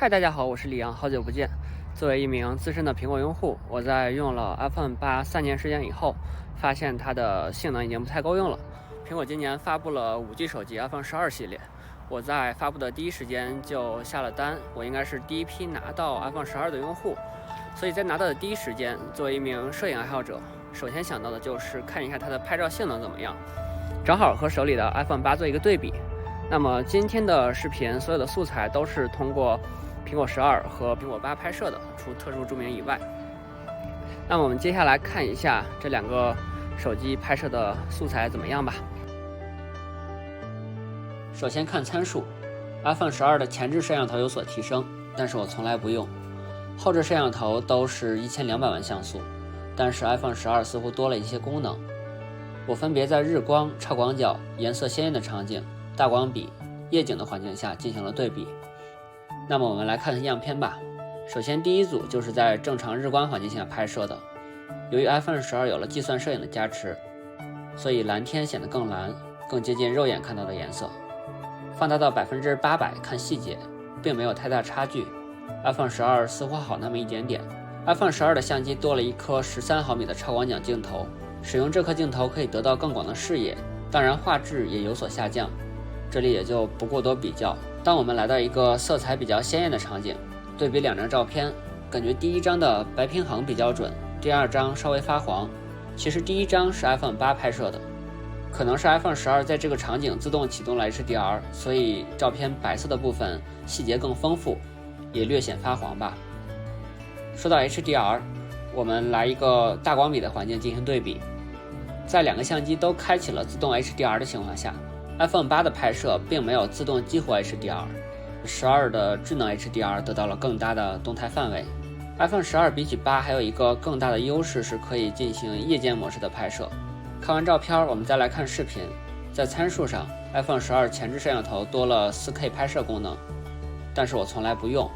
嗨，大家好，我是李阳，好久不见。作为一名资深的苹果用户，我在用了 iPhone 83年时间以后，发现它的性能已经不太够用了。苹果今年发布了5G 手机 iPhone 12系列，我在发布的第一时间就下了单，我应该是第一批拿到 iPhone 12的用户。所以在拿到的第一时间，作为一名摄影爱好者，首先想到的就是看一下它的拍照性能怎么样，正好和手里的 iPhone 8做一个对比。那么今天的视频所有的素材都是通过苹果12和苹果8拍摄的，除特殊注明以外。那么我们接下来看一下这两个手机拍摄的素材怎么样吧。首先看参数 ，iPhone 12的前置摄像头有所提升，但是我从来不用。后置摄像头都是1200万像素，但是 iPhone 12似乎多了一些功能。我分别在日光、超广角、颜色鲜艳的场景、大光比、夜景的环境下进行了对比。那么我们来看样片吧。首先第一组就是在正常日光环境下拍摄的。由于 iPhone 12有了计算摄影的加持，所以蓝天显得更蓝，更接近肉眼看到的颜色。放大到800%看细节，并没有太大差距。iPhone 12似乎好那么一点点。iPhone 12的相机多了一颗13毫米的超广角镜头，使用这颗镜头可以得到更广的视野，当然画质也有所下降，这里也就不过多比较。当我们来到一个色彩比较鲜艳的场景，对比两张照片，感觉第一张的白平衡比较准，第二张稍微发黄。其实第一张是 iPhone 8拍摄的，可能是 iPhone 12在这个场景自动启动了 HDR， 所以照片白色的部分细节更丰富，也略显发黄吧。说到 HDR， 我们来一个大光比的环境进行对比。在两个相机都开启了自动 HDR 的情况下， iPhone 8的拍摄并没有自动激活 HDR， 12的智能 HDR 得到了更大的动态范围。iPhone 12比起8还有一个更大的优势是可以进行夜间模式的拍摄。看完照片，我们再来看视频。在参数上， iPhone 12前置摄像头多了 4K 拍摄功能，但是我从来不用。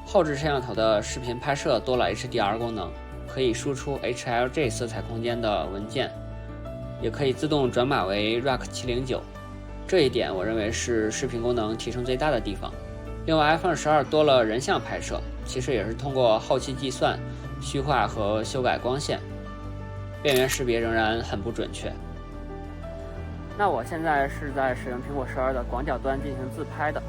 后置摄像头的视频拍摄多了 HDR 功能，可以输出 HLG 色彩空间的文件，也可以自动转码为 RAW 709，这一点我认为是视频功能提升最大的地方。另外 iPhone 12多了人像拍摄，其实也是通过后期计算、虚化和修改光线，边缘识别仍然很不准确。那我现在是在使用苹果12的广角端进行自拍的，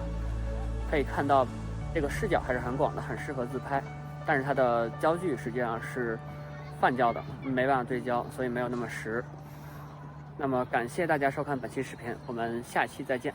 可以看到这个视角还是很广的，很适合自拍，但是它的焦距实际上是泛焦的，没办法对焦，所以没有那么实。那么感谢大家收看本期视频，我们下期再见。